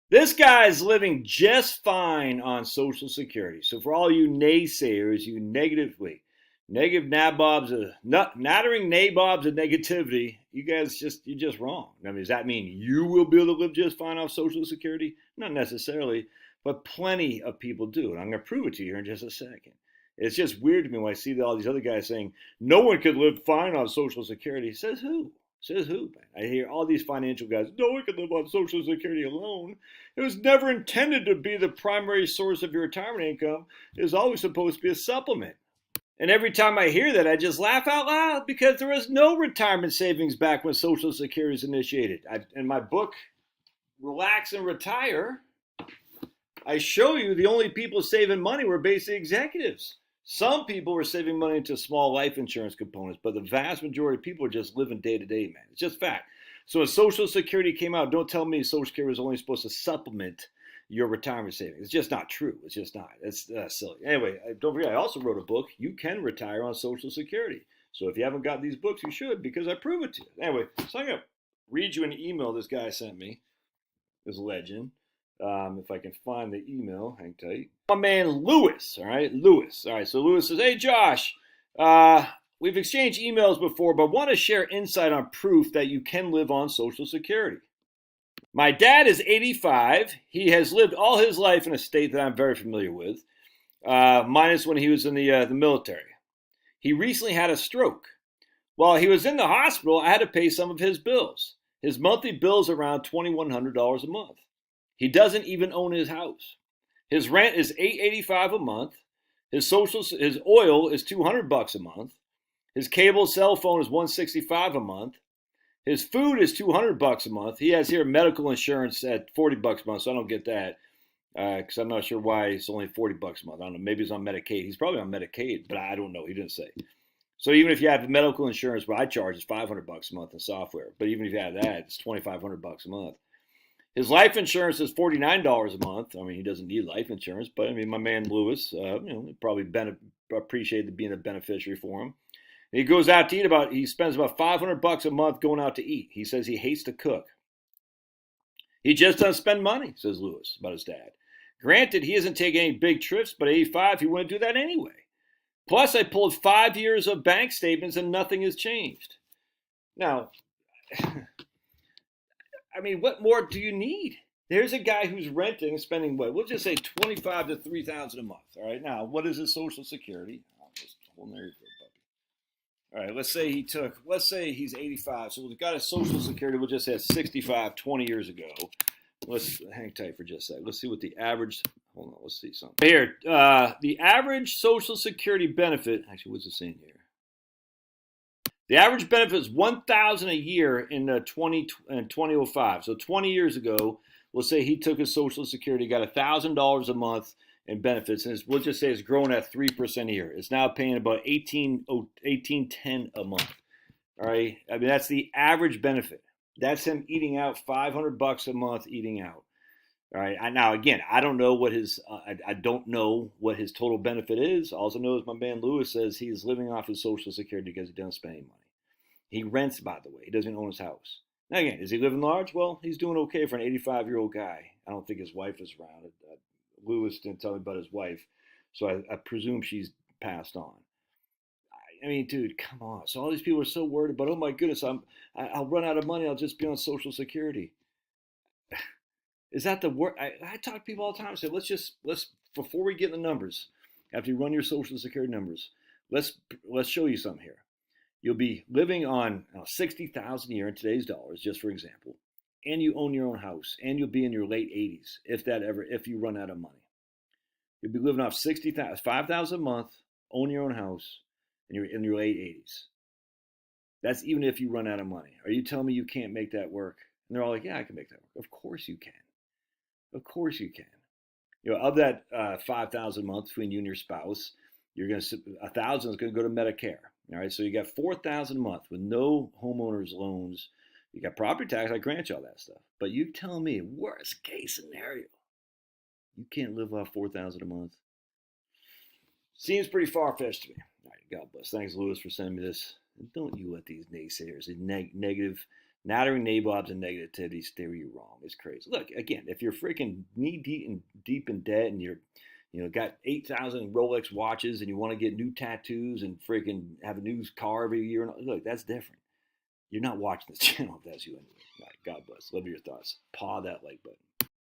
This guy's living just fine on Social Security. So for all you naysayers, you negative nabobs of nattering nabobs of negativity, you're just wrong. I mean, does that mean you will be able to live just fine off Social Security? Not necessarily, but plenty of people do, and I'm going to prove it to you here in just a second. It's just weird to me when I see all these other guys saying no one could live fine on Social Security. Says who? Says who? Man? I hear all these financial guys. No one could live on Social Security alone. It was never intended to be the primary source of your retirement income. It was always supposed to be a supplement. And every time I hear that, I just laugh out loud because there was no retirement savings back when Social Security was initiated. In my book, Relax and Retire, I show you the only people saving money were basic executives. Some people were saving money into small life insurance components, but the vast majority of people are just living day to day, man. It's just fact. So when Social Security came out, don't tell me Social Security was only supposed to supplement your retirement savings. It's just not true. It's just not. It's silly. Anyway, don't forget, I also wrote a book. You can retire on Social Security. So if you haven't got these books, you should, because I prove it to you. Anyway, so I'm going to read you an email this guy sent me, this legend. If I can find the email, hang tight. My man Lewis, all right? Lewis. All right, so Lewis says, hey, Josh, we've exchanged emails before, but want to share insight on proof that you can live on Social Security. My dad is 85. He has lived all his life in a state that I'm very familiar with, minus when he was in the military. He recently had a stroke. While he was in the hospital, I had to pay some of his bills. His monthly bill is around $2,100 a month. He doesn't even own his house. His rent is $885 a month. His oil is $200 a month. His cable cell phone is $165 a month. His food is $200 a month. He has here medical insurance at $40 a month, so I don't get that because I'm not sure why it's only $40 a month. I don't know. Maybe he's on Medicaid. He's probably on Medicaid, but I don't know. He didn't say. So even if you have medical insurance, what I charge is $500 a month in software. But even if you have that, it's $2,500 a month. His life insurance is $49 a month. I mean, he doesn't need life insurance, but I mean, my man Lewis, probably appreciated being a beneficiary for him. And he goes out to eat he spends about $500 a month going out to eat. He says he hates to cook. He just doesn't spend money, says Lewis about his dad. Granted, he isn't taking any big trips, but at 85, he wouldn't do that anyway. Plus, I pulled 5 years of bank statements and nothing has changed. Now, I mean, what more do you need? There's a guy who's renting and spending what? We'll just say $25,000 to $3,000 a month. All right. Now, what is his Social Security? There you go, puppy. All right. Let's say he's 85. So we've got his Social Security. We'll just say 65 20 years ago. Let's hang tight for just a sec. Let's see what the average. Hold on. Let's see something here. The average Social Security benefit. Actually, what's it saying here? The average benefit is $1,000 a year in 2005. So 20 years ago, we'll say he took his Social Security, got $1,000 a month in benefits, and we'll just say it's growing at 3% a year. It's now paying about $1,810 a month. All right, I mean that's the average benefit. That's him eating out $500 a month eating out. All right. Now again, I don't know what his I don't know what his total benefit is. All I know is my man Lewis says he's living off his Social Security because he doesn't spend any money. He rents, by the way. He doesn't own his house. Now again, is he living large? Well, he's doing okay for an 85-year-old guy. I don't think his wife is around. Lewis didn't tell me about his wife, so I presume she's passed on. I mean, dude, come on. So all these people are so worried about, oh my goodness, I'll run out of money. I'll just be on Social Security. Is that the work? I talk to people all the time. I say, let's before we get in the numbers, after you run your Social Security numbers, let's show you something here. You'll be living on $60,000 a year in today's dollars, just for example, and you own your own house, and you'll be in your late 80s if you run out of money. You'll be living off $5,000 a month, own your own house, and you're in your late 80s. That's even if you run out of money. Are you telling me you can't make that work? And they're all like, yeah, I can make that work. Of course you can. Of course you can. You know, of that $5,000 a month between you and your spouse, you're going to $1,000 is going to go to Medicare. All right, so you got $4,000 a month with no homeowners loans. You got property tax. I grant you all that stuff. But you tell me, worst case scenario, you can't live off $4,000 a month. Seems pretty far-fetched to me. All right, God bless. Thanks, Lewis, for sending me this. And don't you let these naysayers, these negative nattering nabobs and negativity steer you wrong. It's crazy. Look, again, if you're freaking knee deep in debt and you're got 8,000 Rolex watches and you want to get new tattoos and freaking have a new car every year, look, that's different. You're not watching this channel if that's you anyway. All right, God bless. Love your thoughts. Paw that like button.